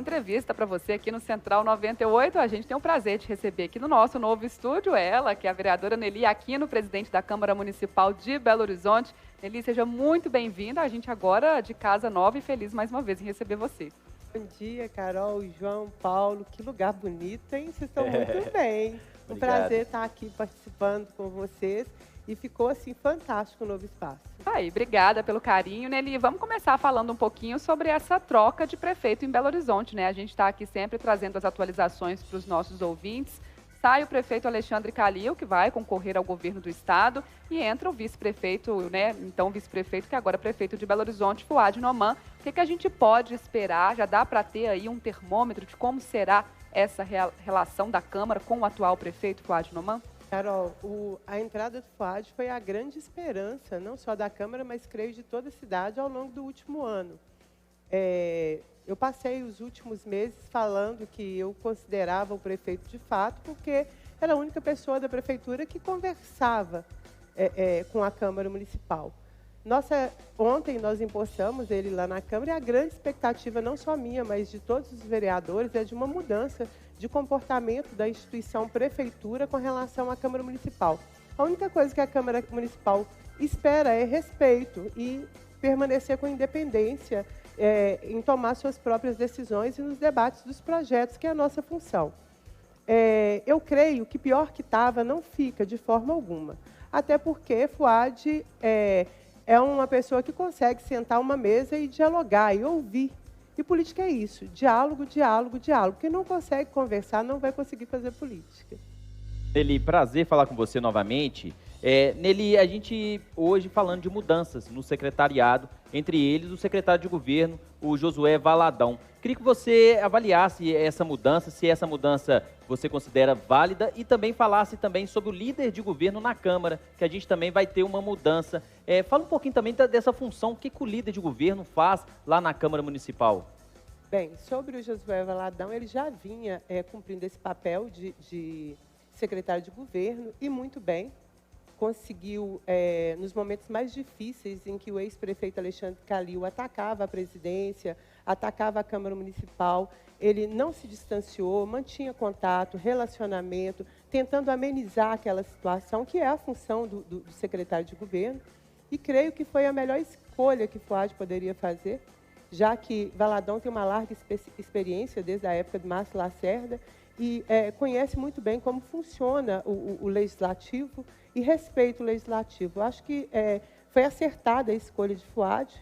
entrevista para você aqui no Central 98. A gente tem o prazer de receber aqui no nosso novo estúdio ela, que é a vereadora Nelly Aquino, presidente da Câmara Municipal de Belo Horizonte. Nelly, seja muito bem-vinda. A gente agora de casa nova e feliz mais uma vez em receber você. Bom dia, Carol, João, Paulo. Que lugar bonito, hein? Vocês estão muito bem. Um prazer estar aqui participando com vocês. E ficou, assim, fantástico o novo espaço. Aí, obrigada pelo carinho, Nelly. Vamos começar falando um pouquinho sobre essa troca de prefeito em Belo Horizonte, né? A gente está aqui sempre trazendo as atualizações para os nossos ouvintes. Sai o prefeito Alexandre Calil, que vai concorrer ao governo do estado, e entra o vice-prefeito, né? Então, vice-prefeito, que agora é prefeito de Belo Horizonte, Fouad Noman. O que a gente pode esperar? Já dá para ter aí um termômetro de como será essa relação da Câmara com o atual prefeito, Fouad Noman? Carol, a entrada do Fouad foi a grande esperança, não só da Câmara, mas creio de toda a cidade ao longo do último ano. Eu passei os últimos meses falando que eu considerava o prefeito de fato, porque era a única pessoa da prefeitura que conversava com a Câmara Municipal. Ontem nós empossamos ele lá na Câmara e a grande expectativa, não só minha, mas de todos os vereadores, é de uma mudança de comportamento da instituição prefeitura com relação à Câmara Municipal. A única coisa que a Câmara Municipal espera é respeito e permanecer com independência em tomar suas próprias decisões e nos debates dos projetos, que é a nossa função. Eu creio que pior que estava não fica de forma alguma, até porque Fouad é uma pessoa que consegue sentar uma mesa e dialogar e ouvir. E política é isso, diálogo, diálogo, diálogo. Quem não consegue conversar não vai conseguir fazer política. Nelly, prazer falar com você novamente. Nelly, a gente hoje falando de mudanças no secretariado, entre eles o secretário de governo, o Josué Valadão. Queria que você avaliasse essa mudança, se essa mudança você considera válida, e também falasse também sobre o líder de governo na Câmara, que a gente também vai ter uma mudança. Fala um pouquinho também dessa função, o que o líder de governo faz lá na Câmara Municipal. Bem, sobre o Josué Valadão, ele já vinha cumprindo esse papel de secretário de governo, e muito bem. Conseguiu, nos momentos mais difíceis em que o ex-prefeito Alexandre Calil atacava a presidência, atacava a Câmara Municipal, ele não se distanciou, mantinha contato, relacionamento, tentando amenizar aquela situação, que é a função do secretário de governo. E creio que foi a melhor escolha que Fouad poderia fazer, já que Valadão tem uma larga experiência desde a época de Márcio Lacerda e conhece muito bem como funciona o legislativo e respeita o legislativo. Eu acho que foi acertada a escolha de Fouad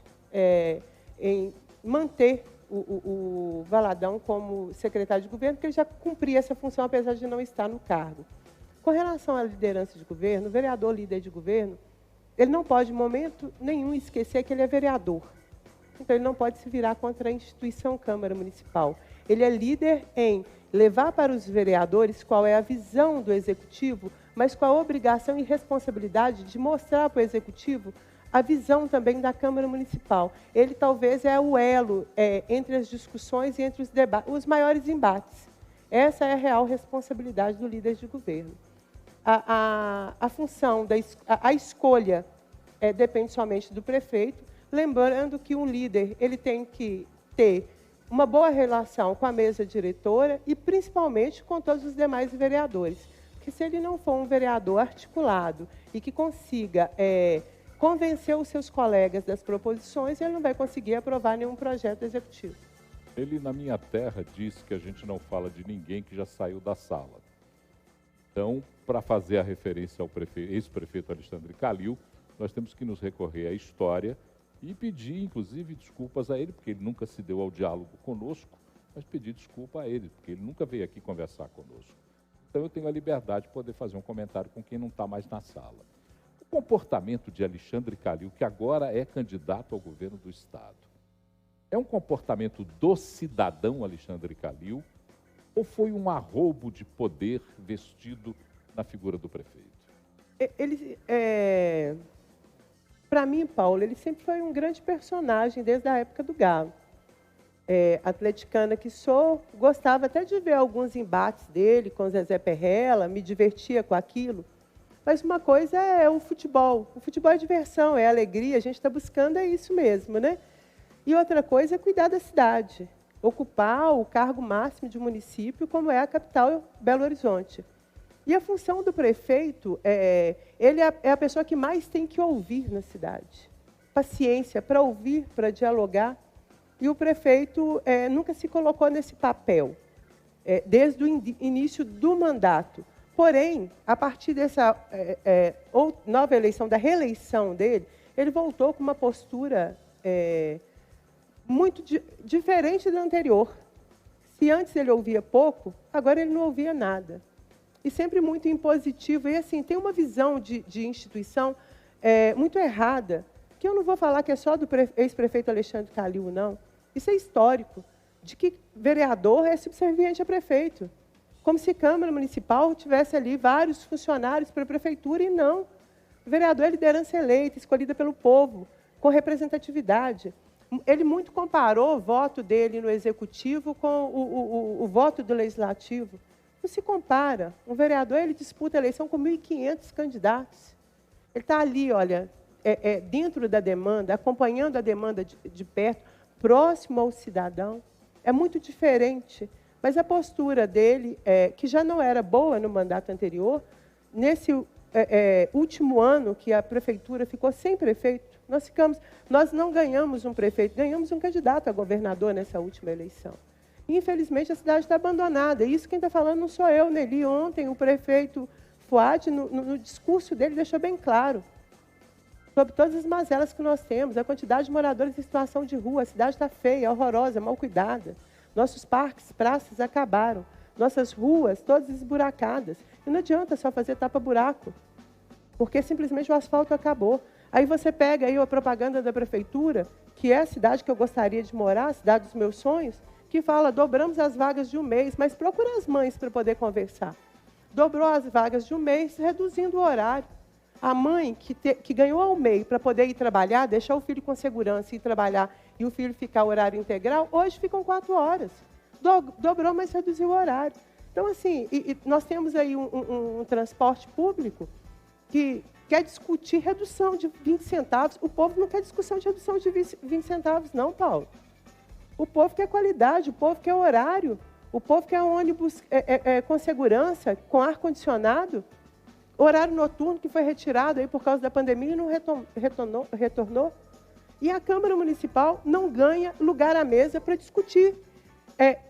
em manter o Valadão como secretário de governo, porque ele já cumpria essa função, apesar de não estar no cargo. Com relação à liderança de governo, o vereador líder de governo, ele não pode, em momento nenhum, esquecer que ele é vereador. Então, ele não pode se virar contra a instituição Câmara Municipal. Ele é líder em levar para os vereadores qual é a visão do Executivo, mas com a obrigação e responsabilidade de mostrar para o Executivo a visão também da Câmara Municipal. Ele talvez é o elo entre as discussões e entre os maiores embates. Essa é a real responsabilidade do líder de governo. A função, a escolha depende somente do prefeito, lembrando que um líder ele tem que ter uma boa relação com a mesa diretora e, principalmente, com todos os demais vereadores. Porque se ele não for um vereador articulado e que consiga convencer os seus colegas das proposições, ele não vai conseguir aprovar nenhum projeto executivo. Ele, na minha terra, disse que a gente não fala de ninguém que já saiu da sala. Então, para fazer a referência ao ex-prefeito Alexandre Calil, nós temos que nos recorrer à história e pedir, inclusive, desculpas a ele, porque ele nunca se deu ao diálogo conosco, mas pedir desculpa a ele, porque ele nunca veio aqui conversar conosco. Então, eu tenho a liberdade de poder fazer um comentário com quem não está mais na sala. O comportamento de Alexandre Calil, que agora é candidato ao governo do Estado, é um comportamento do cidadão Alexandre Calil ou foi um arroubo de poder vestido na figura do prefeito? Para mim, Paulo, ele sempre foi um grande personagem desde a época do Galo. Atleticana que sou, gostava até de ver alguns embates dele com Zezé Perrella, me divertia com aquilo. Mas uma coisa é o futebol é diversão, é alegria, a gente está buscando isso mesmo, né? E outra coisa é cuidar da cidade. ocupar o cargo máximo de município, como é a capital Belo Horizonte. E a função do prefeito, ele é a pessoa que mais tem que ouvir na cidade. Paciência para ouvir, para dialogar. E o prefeito nunca se colocou nesse papel, desde o início do mandato. Porém, a partir dessa nova eleição, da reeleição dele, ele voltou com uma postura muito diferente da anterior. Se antes ele ouvia pouco, agora ele não ouvia nada. E sempre muito impositivo. E, assim, tem uma visão de instituição muito errada, que eu não vou falar que é só do ex-prefeito Alexandre Calil, não. Isso é histórico, de que vereador é subserviente a prefeito. Como se Câmara Municipal tivesse ali vários funcionários para a prefeitura, e não. O vereador é liderança eleita, escolhida pelo povo, com representatividade. Ele muito comparou o voto dele no Executivo com o voto do Legislativo. Não se compara. Um vereador, ele disputa a eleição com 1.500 candidatos. Ele está ali, olha, dentro da demanda, acompanhando a demanda de perto, próximo ao cidadão. É muito diferente. Mas a postura dele, que já não era boa no mandato anterior, nesse último ano que a prefeitura ficou sem prefeito, nós não ganhamos um prefeito, ganhamos um candidato a governador nessa última eleição. Infelizmente, a cidade está abandonada. E isso quem está falando não sou eu, Nelly. Ontem, o prefeito Fuad, no discurso dele, deixou bem claro sobre todas as mazelas que nós temos, a quantidade de moradores em situação de rua. A cidade está feia, horrorosa, mal cuidada. Nossos parques, praças acabaram. Nossas ruas, todas esburacadas. E não adianta só fazer tapa-buraco, porque simplesmente o asfalto acabou. Aí você pega aí a propaganda da prefeitura, que é a cidade que eu gostaria de morar, a cidade dos meus sonhos, que fala, dobramos as vagas de um mês, mas procura as mães para poder conversar. Dobrou as vagas de um mês, reduzindo o horário. A mãe que ganhou ao MEI para poder ir trabalhar, deixar o filho com segurança e ir trabalhar, e o filho ficar horário integral, hoje ficam 4 horas. Dobrou, mas reduziu o horário. Então, assim, nós temos aí um transporte público que quer discutir redução de 20 centavos. O povo não quer discussão de redução de 20 centavos, não, Paulo. O povo quer qualidade, o povo quer horário, o povo quer ônibus com segurança, com ar-condicionado, horário noturno que foi retirado aí por causa da pandemia e não retornou. E a Câmara Municipal não ganha lugar à mesa para discutir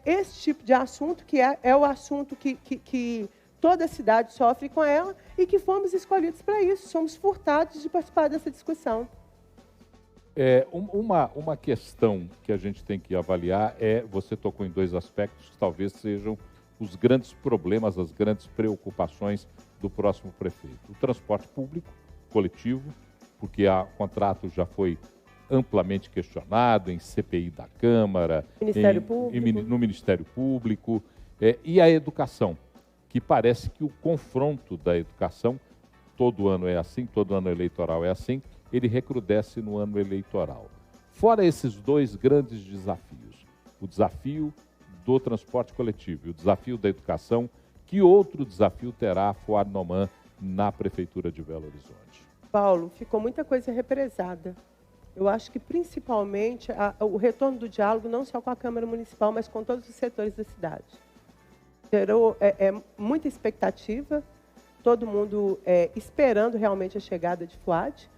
esse tipo de assunto, que é o assunto que toda a cidade sofre com ela e que fomos escolhidos para isso, somos furtados de participar dessa discussão. Uma questão que a gente tem que avaliar você tocou em 2 aspectos que talvez sejam os grandes problemas, as grandes preocupações do próximo prefeito. O transporte público, coletivo, porque o contrato já foi amplamente questionado em CPI da Câmara, no Ministério Público, e a educação, que parece que o confronto da educação, todo ano é assim, todo ano eleitoral é assim, ele recrudesce no ano eleitoral. Fora esses 2 grandes desafios, o desafio do transporte coletivo e o desafio da educação, que outro desafio terá a Fuad Noman na Prefeitura de Belo Horizonte? Paulo, ficou muita coisa represada. Eu acho que, principalmente, o retorno do diálogo, não só com a Câmara Municipal, mas com todos os setores da cidade. Gerou muita expectativa, todo mundo esperando realmente a chegada de Fuad.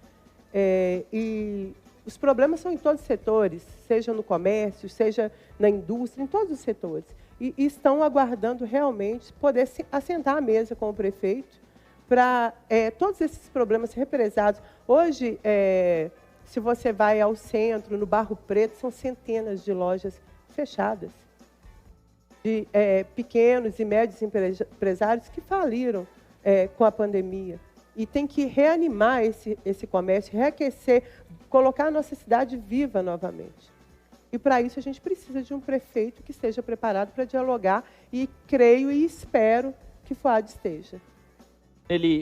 E os problemas são em todos os setores, seja no comércio, seja na indústria, em todos os setores. E estão aguardando realmente poder assentar à mesa com o prefeito para todos esses problemas represados. Hoje, se você vai ao centro, no Barro Preto, são centenas de lojas fechadas, de pequenos e médios empresários que faliram com a pandemia. E tem que reanimar esse comércio, reaquecer, colocar a nossa cidade viva novamente. E, para isso, a gente precisa de um prefeito que esteja preparado para dialogar e creio e espero que Fuad esteja.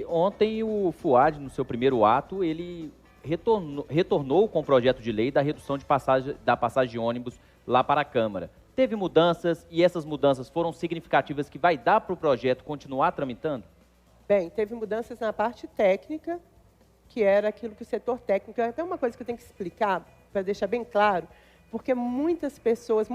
Ontem, o Fuad, no seu primeiro ato, ele retornou com o projeto de lei da redução da passagem de ônibus lá para a Câmara. Teve mudanças e essas mudanças foram significativas que vai dar para o projeto continuar tramitando? Bem, teve mudanças na parte técnica, que era aquilo que o setor técnico... Até uma coisa que eu tenho que explicar, para deixar bem claro, porque muitas pessoas,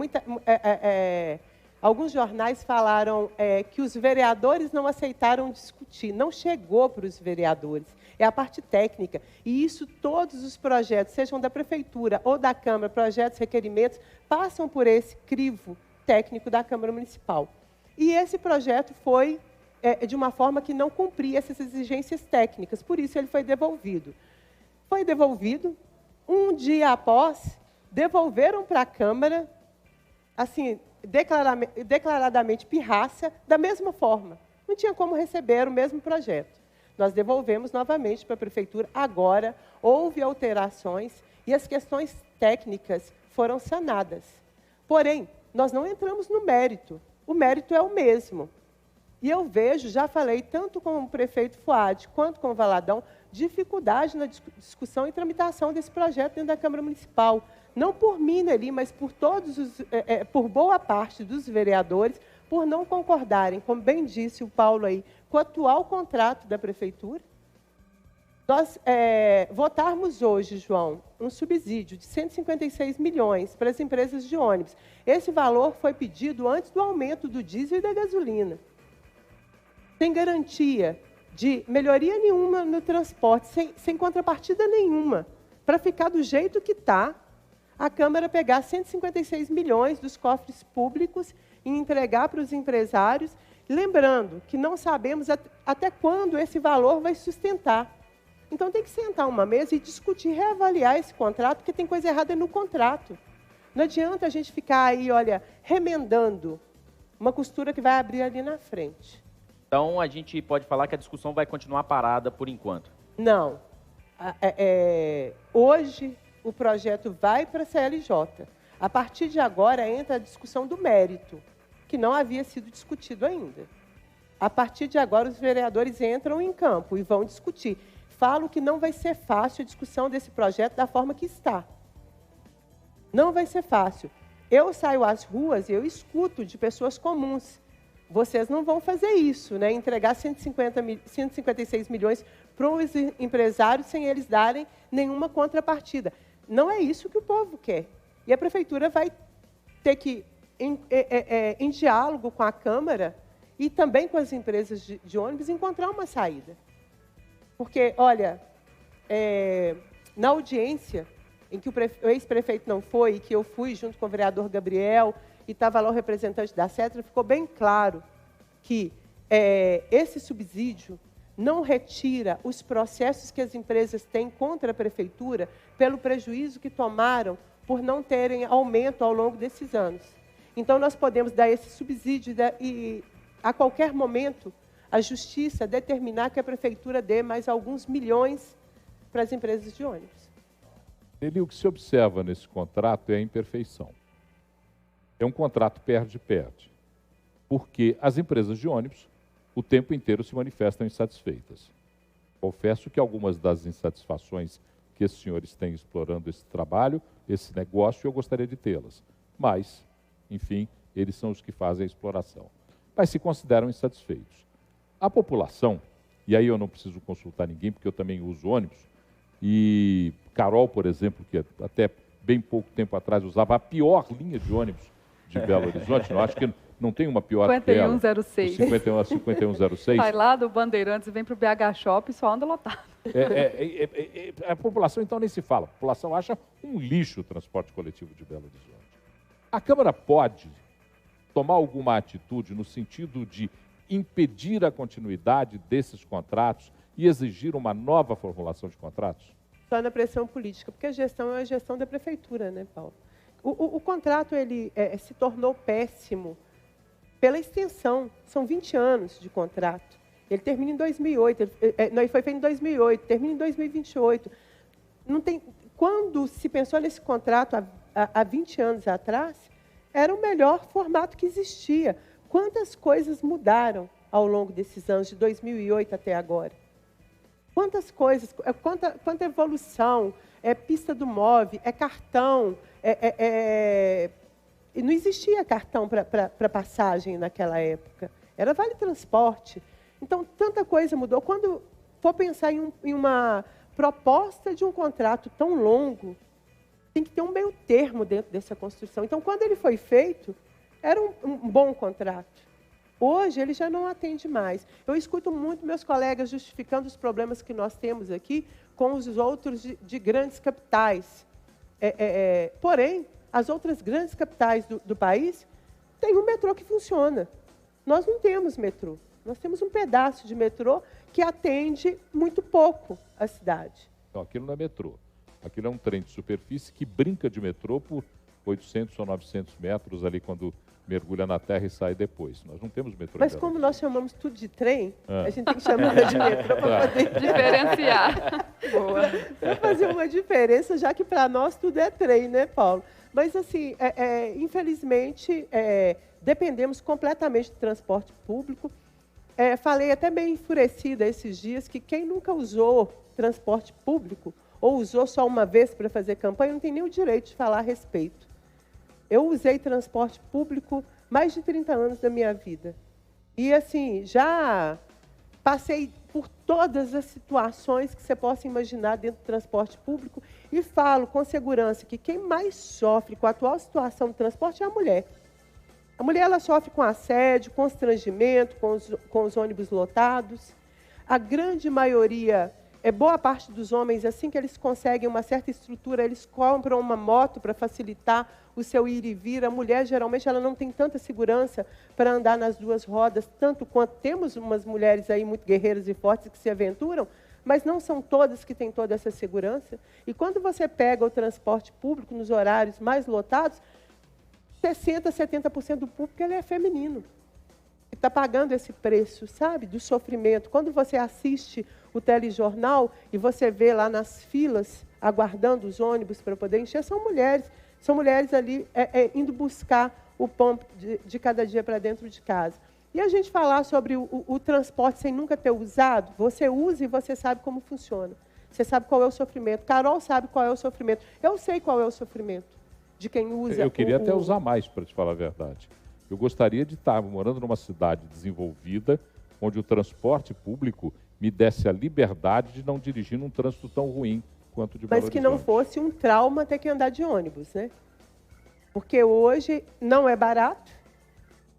alguns jornais falaram que os vereadores não aceitaram discutir, não chegou para os vereadores, é a parte técnica. E isso, todos os projetos, sejam da Prefeitura ou da Câmara, projetos, requerimentos, passam por esse crivo técnico da Câmara Municipal. E esse projeto foi de uma forma que não cumpria essas exigências técnicas, por isso ele foi devolvido. Foi devolvido, um dia após, devolveram para a Câmara, assim, declaradamente pirraça, da mesma forma. Não tinha como receber o mesmo projeto. Nós devolvemos novamente para a Prefeitura, agora houve alterações e as questões técnicas foram sanadas. Porém, nós não entramos no mérito. O mérito é o mesmo. E eu vejo, já falei, tanto com o prefeito Fuad quanto com o Valadão, dificuldade na discussão e tramitação desse projeto dentro da Câmara Municipal. Não por mim, Nelly, mas por por boa parte dos vereadores, por não concordarem, como bem disse o Paulo aí, com o atual contrato da Prefeitura. Nós votarmos hoje, João, um subsídio de 156 milhões para as empresas de ônibus. Esse valor foi pedido antes do aumento do diesel e da gasolina. Sem garantia de melhoria nenhuma no transporte, sem contrapartida nenhuma, para ficar do jeito que está, a Câmara pegar 156 milhões dos cofres públicos e entregar para os empresários, lembrando que não sabemos até quando esse valor vai sustentar. Então, tem que sentar uma mesa e discutir, reavaliar esse contrato, porque tem coisa errada no contrato. Não adianta a gente ficar aí, olha, remendando uma costura que vai abrir ali na frente. Então, a gente pode falar que a discussão vai continuar parada por enquanto? Não. Hoje, o projeto vai para a CLJ. A partir de agora, entra a discussão do mérito, que não havia sido discutido ainda. A partir de agora, os vereadores entram em campo e vão discutir. Falo que não vai ser fácil a discussão desse projeto da forma que está. Não vai ser fácil. Eu saio às ruas e eu escuto de pessoas comuns. Vocês não vão fazer isso, né? Entregar 156 milhões para os empresários sem eles darem nenhuma contrapartida. Não é isso que o povo quer. E a Prefeitura vai ter que, em diálogo com a Câmara e também com as empresas de ônibus, encontrar uma saída. Porque, olha, na audiência em que o ex-prefeito não foi, e que eu fui junto com o vereador Gabriel, e estava lá o representante da CETRA, ficou bem claro que esse subsídio não retira os processos que as empresas têm contra a Prefeitura pelo prejuízo que tomaram por não terem aumento ao longo desses anos. Então, nós podemos dar esse subsídio e, a qualquer momento, a Justiça determinar que a Prefeitura dê mais alguns milhões para as empresas de ônibus. O que se observa nesse contrato é a imperfeição. É um contrato perde-perde, porque as empresas de ônibus o tempo inteiro se manifestam insatisfeitas. Confesso que algumas das insatisfações que esses senhores têm explorando esse trabalho, esse negócio, eu gostaria de tê-las. Mas, enfim, eles são os que fazem a exploração. Mas se consideram insatisfeitos. A população, e aí eu não preciso consultar ninguém, porque eu também uso ônibus, e Carol, por exemplo, que até bem pouco tempo atrás usava a pior linha de ônibus de Belo Horizonte, eu acho que não tem uma pior que ela. 5106. 5106. Sai lá do Bandeirantes e vem para o BH Shop e só anda lotado. A população, então, nem se fala. A população acha um lixo o transporte coletivo de Belo Horizonte. A Câmara pode tomar alguma atitude no sentido de impedir a continuidade desses contratos e exigir uma nova formulação de contratos? Só na pressão política, porque a gestão é a gestão da Prefeitura, né, Paulo? O contrato ele se tornou péssimo pela extensão. São 20 anos de contrato. Ele termina em 2008, ele foi feito em 2008, termina em 2028. Não tem, quando se pensou nesse contrato há 20 anos atrás, era o melhor formato que existia. Quantas coisas mudaram ao longo desses anos, de 2008 até agora? Quantas coisas, quanta evolução, pista do MOVE, cartão, não existia cartão para passagem naquela época, era vale transporte. Então, tanta coisa mudou. Quando for pensar em uma proposta de um contrato tão longo, tem que ter um meio termo dentro dessa construção. Então, quando ele foi feito, era um bom contrato. Hoje, ele já não atende mais. Eu escuto muito meus colegas justificando os problemas que nós temos aqui com os outros de grandes capitais. Porém, as outras grandes capitais do país têm um metrô que funciona. Nós não temos metrô. Nós temos um pedaço de metrô que atende muito pouco a cidade. Não, aquilo não é metrô. Aquilo é um trem de superfície que brinca de metrô por 800 ou 900 metros ali quando mergulha na terra e sai depois. Nós não temos metrô. Mas como nós chamamos tudo de trem, a gente tem que chamar de metrô para poder diferenciar. Boa. Para fazer uma diferença, já que para nós tudo é trem, né, Paulo? Mas, assim, infelizmente, dependemos completamente do transporte público. Falei até bem enfurecida esses dias que quem nunca usou transporte público ou usou só uma vez para fazer campanha não tem nem o direito de falar a respeito. Eu usei transporte público mais de 30 anos da minha vida. E, assim, já passei por todas as situações que você possa imaginar dentro do transporte público e falo com segurança que quem mais sofre com a atual situação do transporte é a mulher. A mulher ela sofre com assédio, constrangimento, com os ônibus lotados. A grande maioria, boa parte dos homens, assim que eles conseguem uma certa estrutura, eles compram uma moto para facilitar o seu ir e vir. A mulher, geralmente, ela não tem tanta segurança para andar nas duas rodas, tanto quanto temos umas mulheres aí muito guerreiras e fortes que se aventuram, mas não são todas que têm toda essa segurança. E quando você pega o transporte público nos horários mais lotados, 60%, 70% do público ele é feminino. Está pagando esse preço, sabe, do sofrimento. Quando você assiste o telejornal e você vê lá nas filas, aguardando os ônibus para poder encher, são mulheres ali indo buscar o pão de cada dia para dentro de casa. E a gente falar sobre o transporte sem nunca ter usado, você usa e você sabe como funciona. Você sabe qual é o sofrimento. Carol sabe qual é o sofrimento. Eu sei qual é o sofrimento de quem usa. Eu queria até usar mais, para te falar a verdade. Eu gostaria de estar morando numa cidade desenvolvida, onde o transporte público me desse a liberdade de não dirigir num trânsito tão ruim quanto de Belo Mas que não Horizonte. fosse um trauma ter que andar de ônibus, né? Porque hoje não é barato,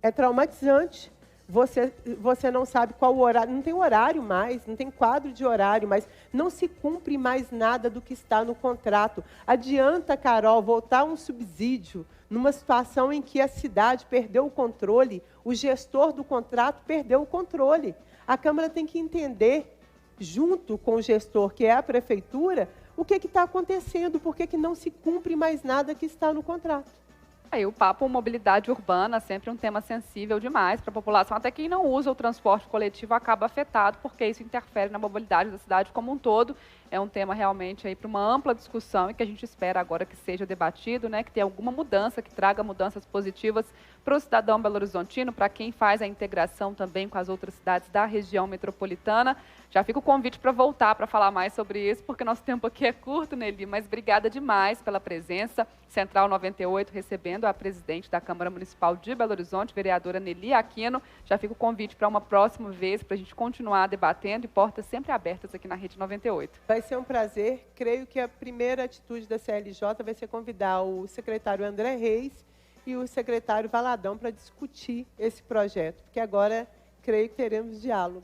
é traumatizante. Você não sabe qual o horário, não tem horário mais, não tem quadro de horário mais, não se cumpre mais nada do que está no contrato. Adianta, Carol, voltar um subsídio numa situação em que a cidade perdeu o controle, o gestor do contrato perdeu o controle. A Câmara tem que entender, junto com o gestor, que é a Prefeitura, o que está acontecendo, por que não se cumpre mais nada que está no contrato. Aí o papo mobilidade urbana, sempre um tema sensível demais para a população. Até quem não usa o transporte coletivo acaba afetado, porque isso interfere na mobilidade da cidade como um todo. É um tema realmente aí para uma ampla discussão e que a gente espera agora que seja debatido, né? Que tenha alguma mudança, que traga mudanças positivas para o cidadão belo-horizontino, para quem faz a integração também com as outras cidades da região metropolitana. Já fica o convite para voltar para falar mais sobre isso, porque nosso tempo aqui é curto, Nelly, mas obrigada demais pela presença. Central 98 recebendo a presidente da Câmara Municipal de Belo Horizonte, vereadora Nelly Aquino. Já fica o convite para uma próxima vez, para a gente continuar debatendo e portas sempre abertas aqui na Rede 98. Vai ser um prazer. Creio que a primeira atitude da CLJ vai ser convidar o secretário André Reis e o secretário Valadão para discutir esse projeto, porque agora creio que teremos diálogo.